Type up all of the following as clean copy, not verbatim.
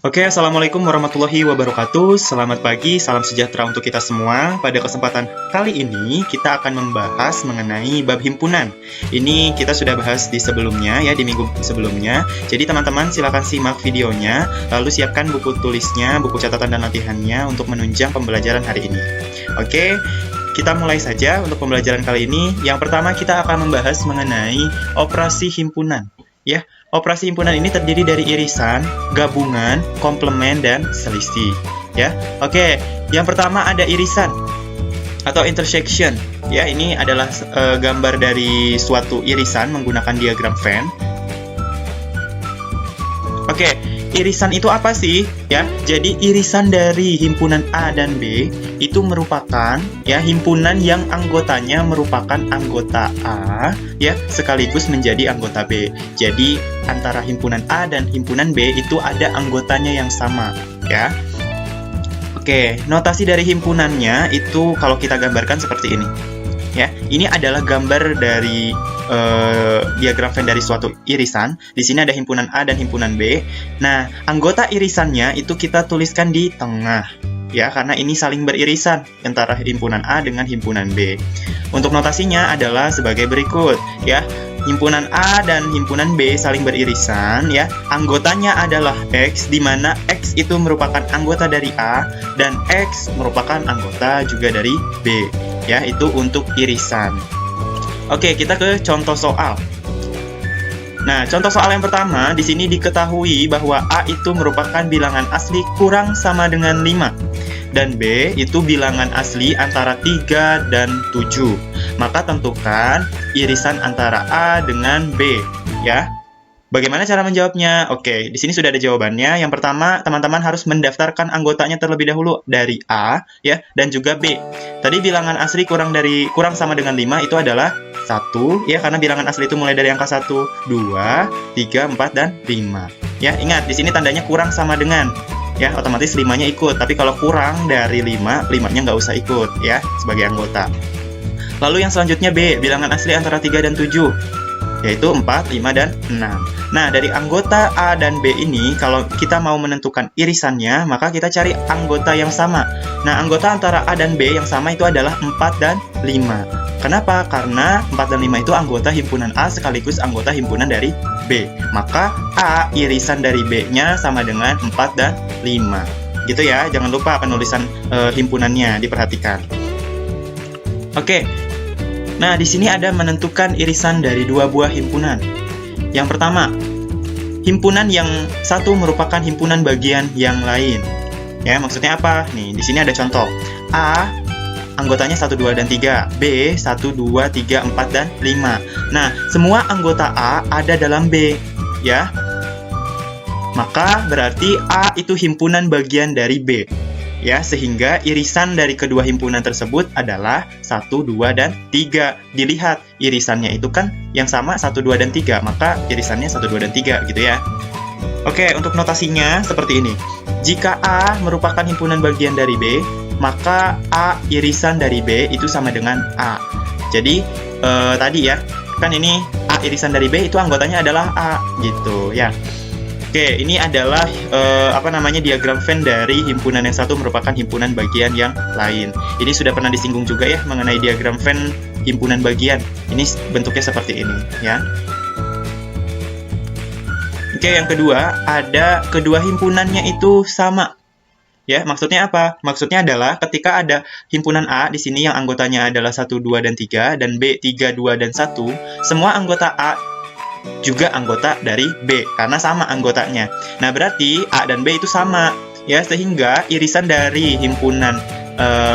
Oke, Assalamualaikum warahmatullahi wabarakatuh. Selamat pagi, salam sejahtera untuk kita semua. Pada kesempatan kali ini, kita akan membahas mengenai bab himpunan. Ini kita sudah bahas di sebelumnya, ya, di minggu sebelumnya. Jadi teman-teman silakan simak videonya, lalu siapkan buku tulisnya, buku catatan dan latihannya untuk menunjang pembelajaran hari ini. Oke, kita mulai saja untuk pembelajaran kali ini. Yang pertama kita akan membahas mengenai operasi himpunan. Ya, operasi himpunan ini terdiri dari irisan, gabungan, komplement, dan selisih. Ya, oke. Yang pertama ada irisan atau intersection. Ya, ini adalah gambar dari suatu irisan menggunakan diagram Venn. Oke, irisan itu apa sih? Ya, jadi irisan dari himpunan A dan B itu merupakan ya himpunan yang anggotanya merupakan anggota A ya sekaligus menjadi anggota B. Jadi antara himpunan A dan himpunan B itu ada anggotanya yang sama ya. Oke, notasi dari himpunannya itu kalau kita gambarkan seperti ini. Ya, ini adalah gambar dari diagram Venn dari suatu irisan. Di sini ada himpunan A dan himpunan B. Nah, anggota irisannya itu kita tuliskan di tengah, ya, karena ini saling beririsan antara himpunan A dengan himpunan B. Untuk notasinya adalah sebagai berikut, ya. Himpunan A dan himpunan B saling beririsan, ya. Anggotanya adalah X, di mana X itu merupakan anggota dari A dan X merupakan anggota juga dari B. Ya, itu untuk irisan. Oke, kita ke contoh soal. Nah, contoh soal yang pertama, di sini diketahui bahwa A itu merupakan bilangan asli kurang sama dengan 5. Dan B itu bilangan asli antara 3 dan 7. Maka tentukan irisan antara A dengan B, ya. Bagaimana cara menjawabnya? Oke, di sini sudah ada jawabannya. Yang pertama, teman-teman harus mendaftarkan anggotanya terlebih dahulu dari A, ya, dan juga B. Tadi bilangan asli kurang sama dengan 5 itu adalah 1, ya, karena bilangan asli itu mulai dari angka 1, 2, 3, 4, dan 5. Ya, ingat, di sini tandanya kurang sama dengan, ya, otomatis 5-nya ikut. Tapi kalau kurang dari 5, 5-nya nggak usah ikut, ya, sebagai anggota. Lalu yang selanjutnya B, bilangan asli antara 3 dan 7. Yaitu 4, 5, dan 6. Nah, dari anggota A dan B ini, kalau kita mau menentukan irisannya, maka kita cari anggota yang sama. Nah, anggota antara A dan B yang sama itu adalah 4 dan 5. Kenapa? Karena 4 dan 5 itu anggota himpunan A sekaligus anggota himpunan dari B. Maka A irisan dari B-nya sama dengan 4 dan 5. Gitu ya, jangan lupa penulisan himpunannya, diperhatikan. Oke. Nah, di sini ada menentukan irisan dari dua buah himpunan. Yang pertama, himpunan yang satu merupakan himpunan bagian yang lain. Ya, maksudnya apa? Nih, di sini ada contoh. A, anggotanya 1, 2, dan 3. B, 1, 2, 3, 4, dan 5. Nah, semua anggota A ada dalam B. Ya. Maka berarti A itu himpunan bagian dari B. Ya, sehingga irisan dari kedua himpunan tersebut adalah 1, 2, dan 3. Dilihat, irisannya itu kan yang sama 1, 2, dan 3, maka irisannya 1, 2, dan 3, gitu ya. Oke, untuk notasinya seperti ini. Jika A merupakan himpunan bagian dari B, maka A irisan dari B itu sama dengan A. Jadi, tadi ya, kan ini A irisan dari B itu anggotanya adalah A, gitu ya. Oke, ini adalah diagram Venn dari himpunan yang satu merupakan himpunan bagian yang lain. Ini sudah pernah disinggung juga ya mengenai diagram Venn himpunan bagian. Ini bentuknya seperti ini ya. Oke, yang kedua, ada kedua himpunannya itu sama. Ya, maksudnya apa? Maksudnya adalah ketika ada himpunan A di sini yang anggotanya adalah 1, 2, dan 3 dan B 3, 2, dan 1, semua anggota A juga anggota dari B karena sama anggotanya. Nah, berarti A dan B itu sama ya, sehingga irisan dari himpunan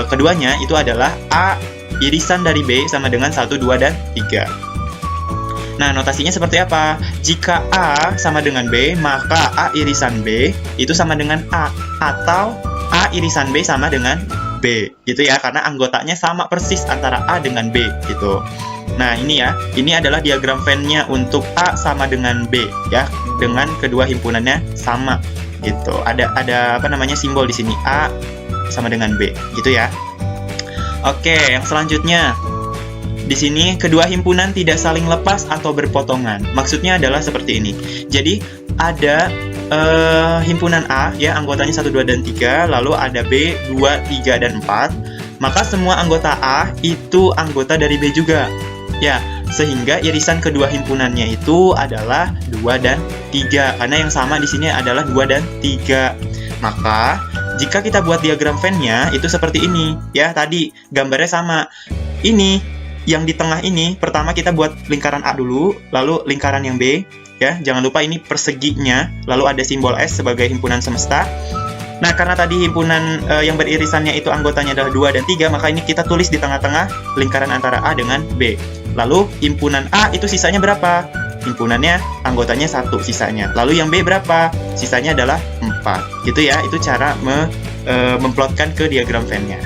keduanya itu adalah A irisan dari B sama dengan 1, 2, dan 3. Nah, notasinya seperti apa? Jika A sama dengan B, maka A irisan B itu sama dengan A, atau A irisan B sama dengan B gitu ya, karena anggotanya sama persis antara A dengan B gitu. Nah, ini ya, ini adalah diagram Venn-nya untuk A sama dengan B ya, dengan kedua himpunannya sama gitu. Ada simbol di sini A sama dengan B gitu ya. Oke, yang selanjutnya. Di sini kedua himpunan tidak saling lepas atau berpotongan. Maksudnya adalah seperti ini. Jadi ada himpunan A ya, anggotanya 1, 2, dan 3, lalu ada B 2, 3, dan 4, maka semua anggota A itu anggota dari B juga. Ya, sehingga irisan kedua himpunannya itu adalah 2 dan 3, karena yang sama di sini adalah 2 dan 3. Maka jika kita buat diagram Venn-nya itu seperti ini ya, tadi gambarnya sama. Ini yang di tengah ini, pertama kita buat lingkaran A dulu, lalu lingkaran yang B ya. Jangan lupa ini perseginya, lalu ada simbol S sebagai himpunan semesta. Nah, karena tadi himpunan yang beririsannya itu anggotanya adalah 2 dan 3, maka ini kita tulis di tengah-tengah lingkaran antara A dengan B. Lalu himpunan A itu sisanya berapa? Himpunannya anggotanya 1 sisanya. Lalu yang B berapa? Sisanya adalah 4. Gitu ya, itu cara memplotkan ke diagram Venn-nya.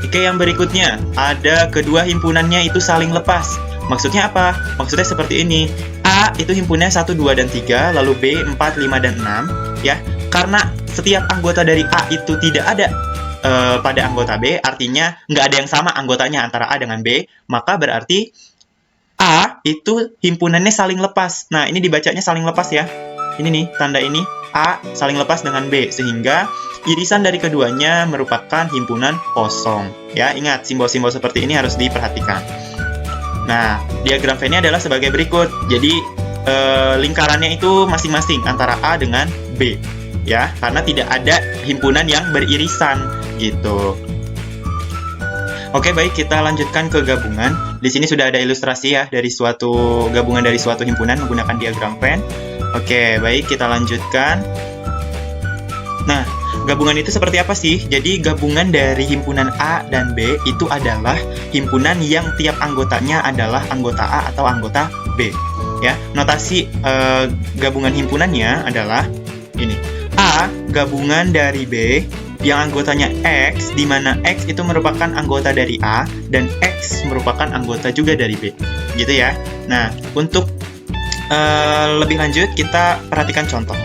Oke, yang berikutnya ada kedua himpunannya itu saling lepas. Maksudnya apa? Maksudnya seperti ini. A itu himpunannya 1, 2, dan 3, lalu B 4, 5, dan 6 ya. Karena setiap anggota dari A itu tidak ada pada anggota B, artinya nggak ada yang sama anggotanya antara A dengan B, maka berarti A itu himpunannya saling lepas. Nah, ini dibacanya saling lepas ya. Ini nih, tanda ini, A saling lepas dengan B, sehingga irisan dari keduanya merupakan himpunan kosong. Ya, ingat, simbol-simbol seperti ini harus diperhatikan. Nah, diagram Venn-nya adalah sebagai berikut. Jadi, lingkarannya itu masing-masing antara A dengan B. Ya, karena tidak ada himpunan yang beririsan, gitu. Oke, baik, kita lanjutkan ke gabungan. Di sini sudah ada ilustrasi ya dari suatu gabungan dari suatu himpunan menggunakan diagram Venn. Oke, baik, kita lanjutkan. Nah, gabungan itu seperti apa sih? Jadi, gabungan dari himpunan A dan B itu adalah himpunan yang tiap anggotanya adalah anggota A atau anggota B. Ya, notasi gabungan himpunannya adalah ini. A gabungan dari B yang anggotanya X, di mana X itu merupakan anggota dari A dan X merupakan anggota juga dari B, gitu ya. Nah, untuk lebih lanjut kita perhatikan contoh.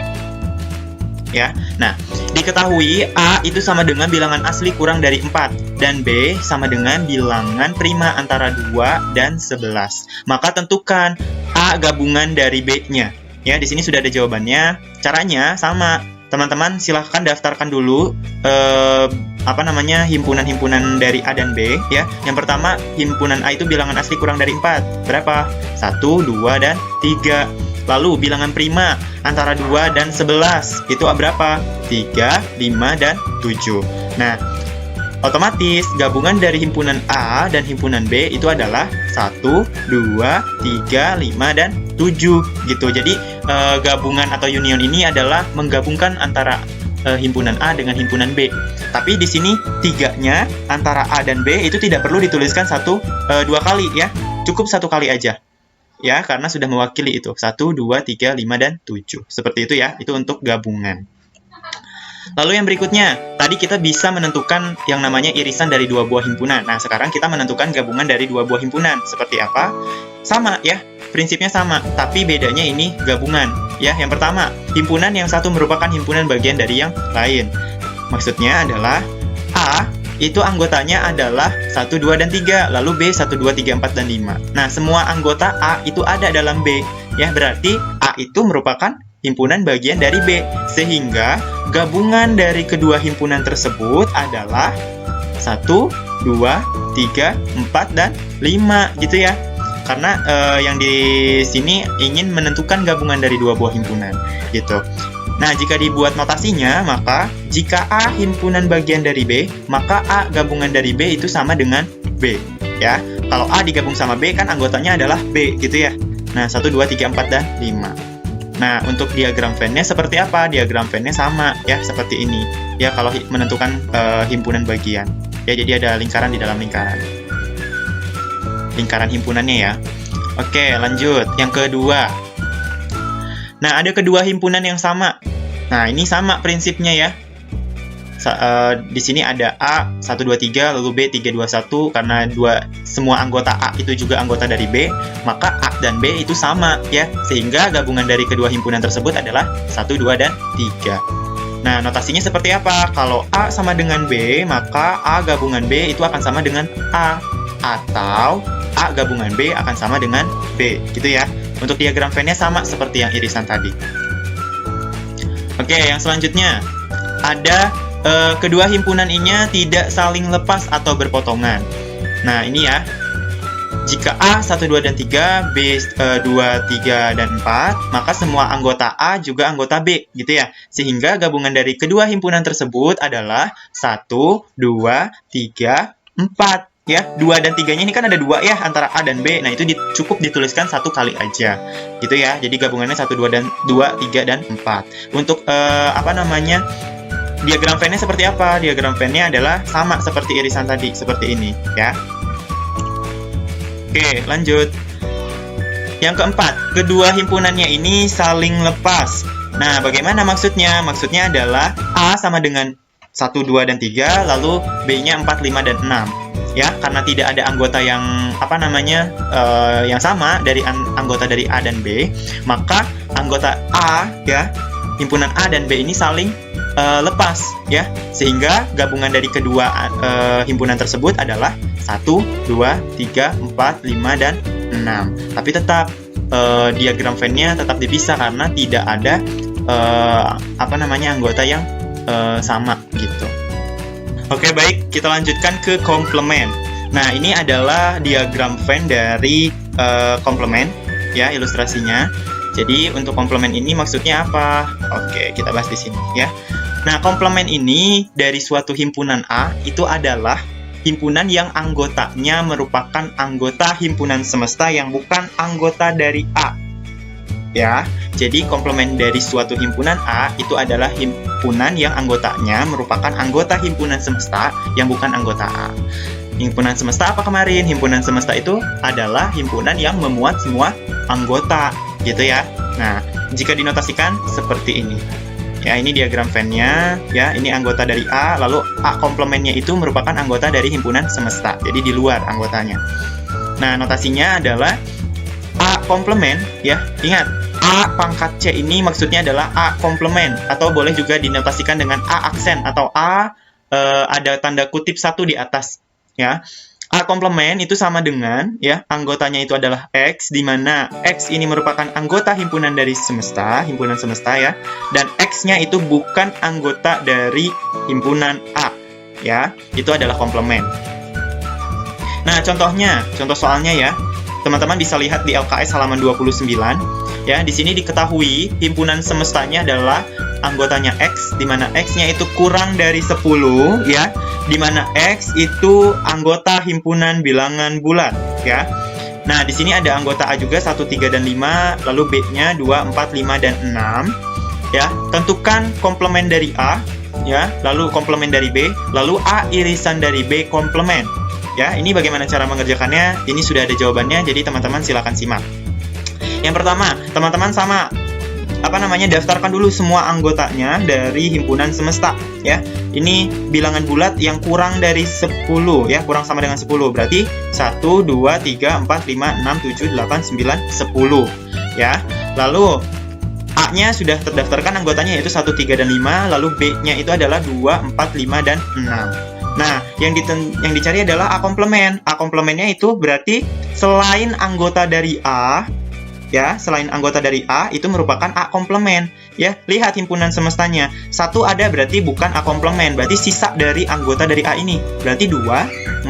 Ya, nah, diketahui A itu sama dengan bilangan asli kurang dari 4 dan B sama dengan bilangan prima antara 2 dan 11. Maka tentukan A gabungan dari B-nya. Ya, di sini sudah ada jawabannya. Caranya sama. Teman-teman silahkan daftarkan dulu himpunan-himpunan dari A dan B ya. Yang pertama, himpunan A itu bilangan asli kurang dari 4. Berapa? 1, 2, dan 3. Lalu bilangan prima antara 2 dan 11. Itu berapa? 3, 5, dan 7. Nah, otomatis gabungan dari himpunan A dan himpunan B itu adalah 1, 2, 3, 5, dan 7 gitu. Jadi gabungan atau union ini adalah menggabungkan antara himpunan A dengan himpunan B. Tapi di sini 3-nya antara A dan B itu tidak perlu dituliskan 2 kali ya. Cukup 1 kali aja. Ya, karena sudah mewakili itu. 1, 2, 3, 5, dan 7. Seperti itu ya. Itu untuk gabungan. Lalu yang berikutnya, tadi kita bisa menentukan yang namanya irisan dari 2 buah himpunan. Nah, sekarang kita menentukan gabungan dari 2 buah himpunan. Seperti apa? Sama ya, prinsipnya sama, tapi bedanya ini gabungan. Ya, yang pertama, himpunan yang satu merupakan himpunan bagian dari yang lain. Maksudnya adalah A itu anggotanya adalah 1, 2, dan 3, lalu B 1, 2, 3, 4, dan 5. Nah, semua anggota A itu ada dalam B. Ya, berarti A itu merupakan himpunan bagian dari B, sehingga gabungan dari kedua himpunan tersebut adalah 1, 2, 3, 4, dan 5 gitu ya. Karena yang di sini ingin menentukan gabungan dari 2 buah himpunan gitu. Nah, jika dibuat notasinya, maka jika A himpunan bagian dari B, maka A gabungan dari B itu sama dengan B ya. Kalau A digabung sama B kan anggotanya adalah B gitu ya. Nah, 1, 2, 3, 4, dan 5. Nah, untuk diagram Venn-nya seperti apa? Diagram Venn-nya sama ya, seperti ini. Ya, kalau menentukan himpunan bagian. Ya, jadi ada lingkaran di dalam lingkaran. Lingkaran himpunannya ya. Oke, lanjut. Yang kedua. Nah, ada kedua himpunan yang sama. Nah, ini sama prinsipnya ya. Di sini ada A 1, 2, 3, lalu B 3, 2, 1. Karena semua anggota A itu juga anggota dari B, maka A dan B itu sama ya. Sehingga gabungan dari kedua himpunan tersebut adalah 1, 2, dan 3. Nah, notasinya seperti apa? Kalau A sama dengan B, maka A gabungan B itu akan sama dengan A. Atau A gabungan B akan sama dengan B, gitu ya. Untuk diagram Venn-nya sama seperti yang irisan tadi. Oke, yang selanjutnya ada kedua himpunan I-nya tidak saling lepas atau berpotongan. Nah, ini ya. Jika A 1, 2, dan 3, B 2, 3, dan 4, maka semua anggota A juga anggota B, gitu ya. Sehingga gabungan dari kedua himpunan tersebut adalah 1, 2, 3, 4. Ya, 2 dan 3-nya ini kan ada 2 ya antara A dan B. Nah, itu cukup dituliskan 1 kali aja. Gitu ya. Jadi gabungannya 1, 2, 3, dan 4. Untuk diagram Venn-nya seperti apa? Diagram Venn-nya adalah sama seperti irisan tadi, seperti ini, ya. Oke, lanjut. Yang keempat, kedua himpunannya ini saling lepas. Nah, bagaimana maksudnya? Maksudnya adalah A sama dengan 1, 2, dan 3, lalu B-nya 4, 5, dan 6. Ya, karena tidak ada anggota yang yang sama dari anggota dari A dan B, maka anggota A ya, himpunan A dan B ini saling lepas ya, sehingga gabungan dari kedua himpunan tersebut adalah 1, 2, 3, 4, 5, dan 6. Tapi tetap diagram Venn-nya tetap dipisah karena tidak ada anggota yang sama gitu. Oke, baik, kita lanjutkan ke komplement. Nah, ini adalah diagram Venn dari komplement ya, ilustrasinya. Jadi untuk komplement ini maksudnya apa? Oke, kita bahas di sini ya. Nah, komplement ini dari suatu himpunan A itu adalah himpunan yang anggotanya merupakan anggota himpunan semesta yang bukan anggota dari A. Ya, jadi komplement dari suatu himpunan A itu adalah himpunan yang anggotanya merupakan anggota himpunan semesta yang bukan anggota A. Himpunan semesta apa kemarin? Himpunan semesta itu adalah himpunan yang memuat semua anggota, gitu ya. Nah, jika dinotasikan seperti ini. Ya, ini diagram Venn-nya, ya, ini anggota dari A, lalu A komplementnya itu merupakan anggota dari himpunan semesta, jadi di luar anggotanya. Nah, notasinya adalah A komplement, ya, ingat, A pangkat C ini maksudnya adalah A komplement, atau boleh juga dinotasikan dengan A aksen, atau A ada tanda kutip 1 di atas, ya. A komplement itu sama dengan, ya, anggotanya itu adalah X, di mana X ini merupakan anggota himpunan dari semesta, himpunan semesta ya, dan X-nya itu bukan anggota dari himpunan A, ya, itu adalah komplement. Nah, contoh soalnya ya, teman-teman bisa lihat di LKS halaman 29, ya, di sini diketahui himpunan semestanya adalah anggotanya X, di mana X-nya itu kurang dari 10, ya, di mana X itu anggota himpunan bilangan bulat, ya. Nah, di sini ada anggota A juga 1, 3, dan 5, lalu B-nya 2, 4, 5, dan 6, ya. Tentukan komplement dari A, ya, lalu komplement dari B, lalu A irisan dari B komplement. Ya, ini bagaimana cara mengerjakannya? Ini sudah ada jawabannya, jadi teman-teman silakan simak. Yang pertama, teman-teman daftarkan dulu semua anggotanya dari himpunan semesta, ya. Ini bilangan bulat yang kurang dari 10, ya, kurang sama dengan 10. Berarti 1, 2, 3, 4, 5, 6, 7, 8, 9, 10, ya. Lalu A-nya sudah terdaftarkan anggotanya yaitu 1, 3, dan 5, lalu B-nya itu adalah 2, 4, 5, dan 6. Nah, yang dicari adalah A komplement. A komplementnya itu berarti selain anggota dari A, ya, selain anggota dari A itu merupakan A komplement. Ya, lihat himpunan semestanya. 1 ada berarti bukan A komplement, berarti sisa dari anggota dari A ini. Berarti 2, 4,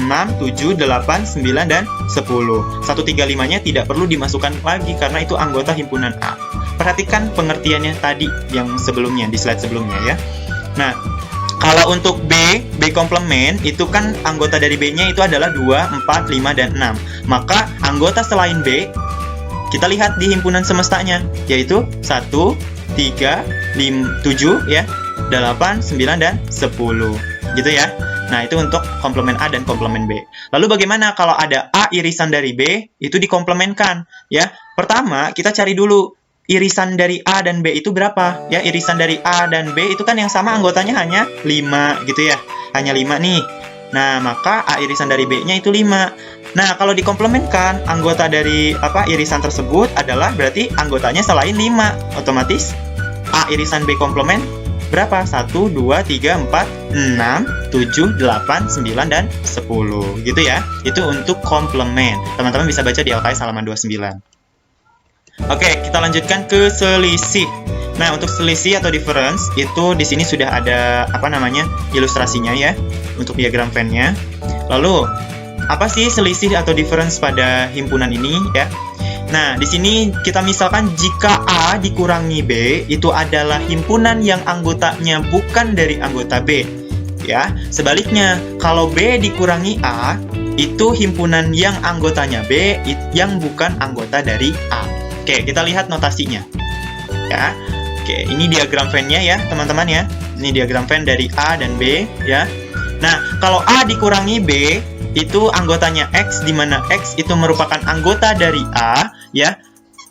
6, 7, 8, 9, dan 10. 1, 3, 5-nya tidak perlu dimasukkan lagi karena itu anggota himpunan A. Perhatikan pengertiannya tadi yang sebelumnya, di slide sebelumnya ya. Nah, kalau untuk B komplement itu kan anggota dari B-nya itu adalah 2, 4, 5, dan 6. Maka anggota selain B kita lihat di himpunan semestanya, yaitu 1, 3, 7, ya, 8, 9, dan 10. Gitu ya. Nah, itu untuk komplement A dan komplement B. Lalu bagaimana kalau ada A irisan dari B, itu dikomplementkan, ya. Pertama, kita cari dulu irisan dari A dan B itu berapa? Ya, irisan dari A dan B itu kan yang sama anggotanya hanya 5 gitu ya. Hanya 5 nih. Nah, maka A irisan dari B-nya itu 5. Nah, kalau dikomplementkan, anggota dari irisan tersebut adalah berarti anggotanya selain 5. Otomatis A irisan B komplement berapa? 1, 2, 3, 4, 6, 7, 8, 9, dan 10. Gitu ya. Itu untuk komplement. Teman-teman bisa baca di LKS halaman 29. Oke, kita lanjutkan ke selisih. Nah, untuk selisih atau difference itu di sini sudah ada apa namanya ilustrasinya ya untuk diagram Venn-nya. Lalu apa sih selisih atau difference pada himpunan ini ya? Nah, di sini kita misalkan jika A dikurangi B itu adalah himpunan yang anggotanya bukan dari anggota B. Ya, sebaliknya kalau B dikurangi A itu himpunan yang anggotanya B yang bukan anggota dari A. Oke, kita lihat notasinya. Ya. Oke, ini diagram Venn-nya ya, teman-teman ya. Ini diagram Venn dari A dan B ya. Nah, kalau A dikurangi B itu anggotanya X, di mana X itu merupakan anggota dari A ya.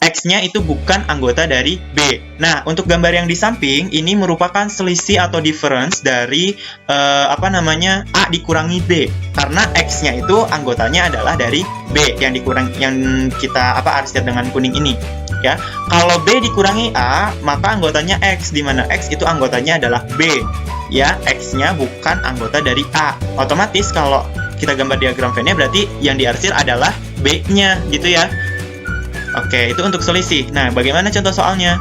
X-nya itu bukan anggota dari B. Nah, untuk gambar yang di samping ini merupakan selisih atau difference dari A dikurangi B. Karena X-nya itu anggotanya adalah dari B yang kita arsir dengan kuning ini. Ya, kalau B dikurangi A, maka anggotanya X, di mana X itu anggotanya adalah B. Ya, X-nya bukan anggota dari A. Otomatis kalau kita gambar diagram Venn-nya berarti yang diarsir adalah B-nya gitu ya. Oke, itu untuk selisih. Nah, bagaimana contoh soalnya?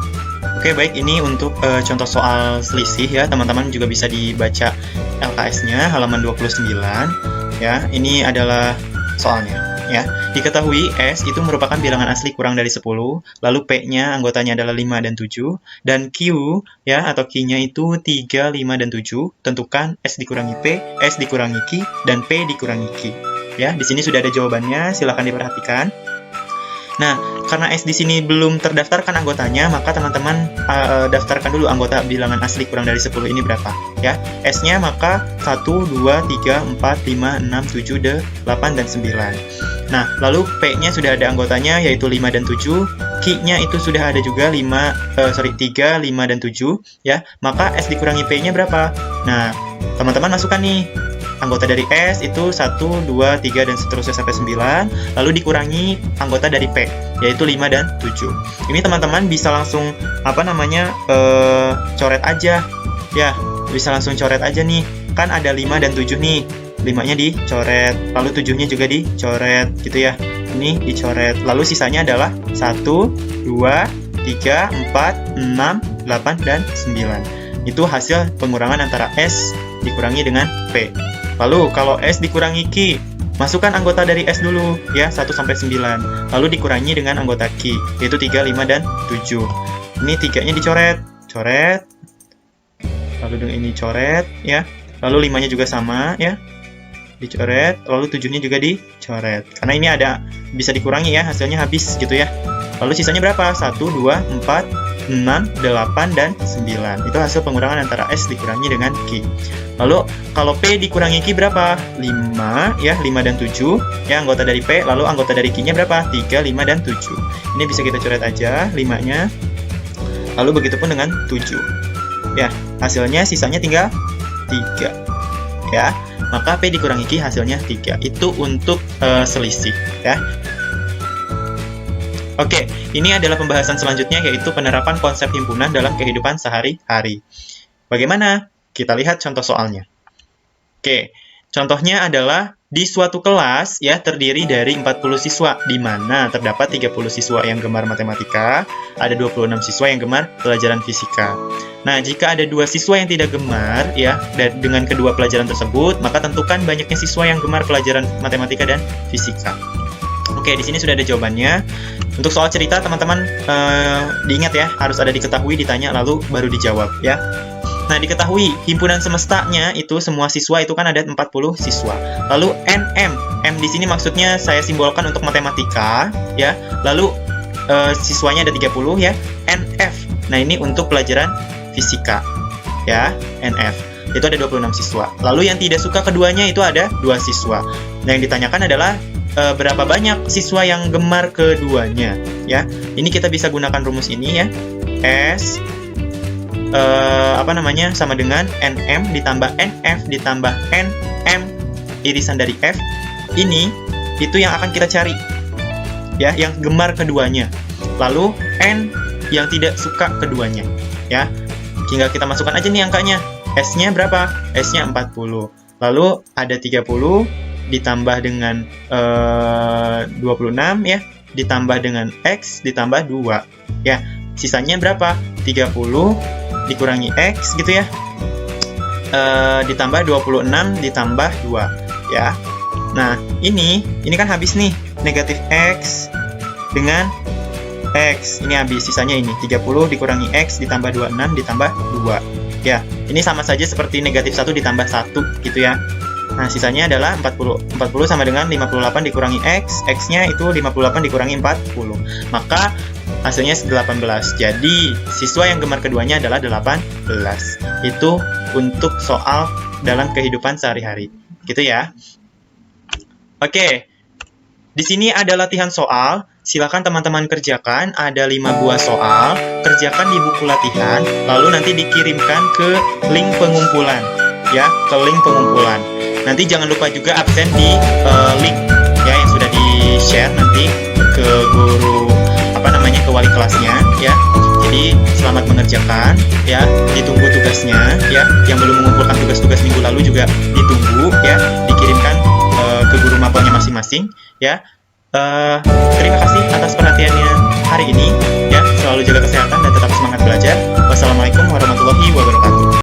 Oke, baik, ini untuk contoh soal selisih ya. Teman-teman juga bisa dibaca LKS-nya halaman 29 ya. Ini adalah soalnya ya. Diketahui S itu merupakan bilangan asli kurang dari 10, lalu P-nya anggotanya adalah 5 dan 7, dan Q ya atau Q-nya itu 3, 5 dan 7. Tentukan S dikurangi P, S dikurangi Q, dan P dikurangi Q. Ya, di sini sudah ada jawabannya, silakan diperhatikan. Nah, karena S di sini belum terdaftarkan anggotanya, maka teman-teman daftarkan dulu anggota bilangan asli kurang dari 10 ini berapa. Ya, S-nya maka 1, 2, 3, 4, 5, 6, 7, 8, dan 9. Nah, lalu P-nya sudah ada anggotanya, yaitu 5 dan 7. Q-nya itu sudah ada juga 3, 5, dan 7. Ya, maka S dikurangi P-nya berapa? Nah, teman-teman masukkan nih. Anggota dari S itu 1, 2, 3, dan seterusnya sampai 9. Lalu dikurangi anggota dari P, yaitu 5 dan 7. Ini teman-teman bisa langsung coret aja. Ya, bisa langsung coret aja nih. Kan ada 5 dan 7 nih. 5-nya dicoret, lalu 7-nya juga dicoret gitu ya. Ini dicoret. Lalu sisanya adalah 1, 2, 3, 4, 6, 8, dan 9. Itu hasil pengurangan antara S dikurangi dengan P. Lalu kalau S dikurangi Q, masukkan anggota dari S dulu ya, 1 sampai 9. Lalu dikurangi dengan anggota Q, yaitu 3, 5, dan 7. Ini 3-nya dicoret, coret. Lalu dengan ini coret ya. Lalu 5-nya juga sama ya. Dicoret, lalu 7-nya juga dicoret. Karena ini ada bisa dikurangi ya, hasilnya habis gitu ya. Lalu sisanya berapa? 1, 2, 4, 6, 8, dan 9. Itu hasil pengurangan antara S dikurangi dengan Q. Lalu kalau P dikurangi Q berapa? 5 ya, 5 dan 7 ya anggota dari P. Lalu anggota dari Q-nya berapa? 3, 5, dan 7. Ini bisa kita coret aja 5-nya. Lalu begitupun dengan 7. Ya, hasilnya sisanya tinggal 3. Ya. Maka P dikurangi Q hasilnya 3. Itu untuk selisih ya. Oke, ini adalah pembahasan selanjutnya, yaitu penerapan konsep himpunan dalam kehidupan sehari-hari. Bagaimana? Kita lihat contoh soalnya. Oke, contohnya adalah di suatu kelas ya terdiri dari 40 siswa, di mana terdapat 30 siswa yang gemar matematika, ada 26 siswa yang gemar pelajaran fisika. Nah, jika ada 2 siswa yang tidak gemar ya dengan kedua pelajaran tersebut, maka tentukan banyaknya siswa yang gemar pelajaran matematika dan fisika. Oke, di sini sudah ada jawabannya. Untuk soal cerita, teman-teman diingat ya, harus ada diketahui, ditanya, lalu baru dijawab ya. Nah, diketahui himpunan semestanya itu semua siswa itu kan ada 40 siswa. Lalu NM, M di sini maksudnya saya simbolkan untuk matematika ya. Lalu siswanya ada 30 ya. NF, nah ini untuk pelajaran fisika ya, NF. Itu ada 26 siswa. Lalu yang tidak suka keduanya itu ada 2 siswa. Nah, yang ditanyakan adalah berapa banyak siswa yang gemar keduanya ya. Ini kita bisa gunakan rumus ini ya. S sama dengan NM ditambah NF ditambah NM irisan dari F. Ini itu yang akan kita cari ya, yang gemar keduanya. Lalu N yang tidak suka keduanya ya. Tinggal kita masukkan aja nih angkanya. S-nya berapa? S-nya 40. Lalu ada 30 ditambah dengan 26 ya, ditambah dengan X ditambah 2 ya. Sisanya berapa? 30 dikurangi X gitu ya. Ditambah 26 ditambah 2 ya. Nah, ini kan habis nih. Negatif X dengan X. Ini habis, sisanya ini 30 dikurangi X ditambah 26 ditambah 2 ya. Ini sama saja seperti negatif 1 ditambah 1 gitu ya. Nah, sisanya adalah 40. 40 sama dengan 58 dikurangi X. X-nya itu 58 dikurangi 40. Maka hasilnya 18. Jadi, siswa yang gemar keduanya adalah 18. Itu untuk soal dalam kehidupan sehari-hari. Gitu ya. Oke. Di sini ada latihan soal. Silakan teman-teman kerjakan. Ada 5 buah soal. Kerjakan di buku latihan. Lalu nanti dikirimkan ke link pengumpulan. Ya, ke link pengumpulan. Nanti jangan lupa juga absen di link ya yang sudah di-share nanti ke guru ke wali kelasnya ya. Jadi selamat mengerjakan ya, ditunggu tugasnya ya. Yang belum mengumpulkan tugas-tugas minggu lalu juga ditunggu ya, dikirimkan ke guru mapelnya masing-masing ya. Terima kasih atas perhatiannya hari ini.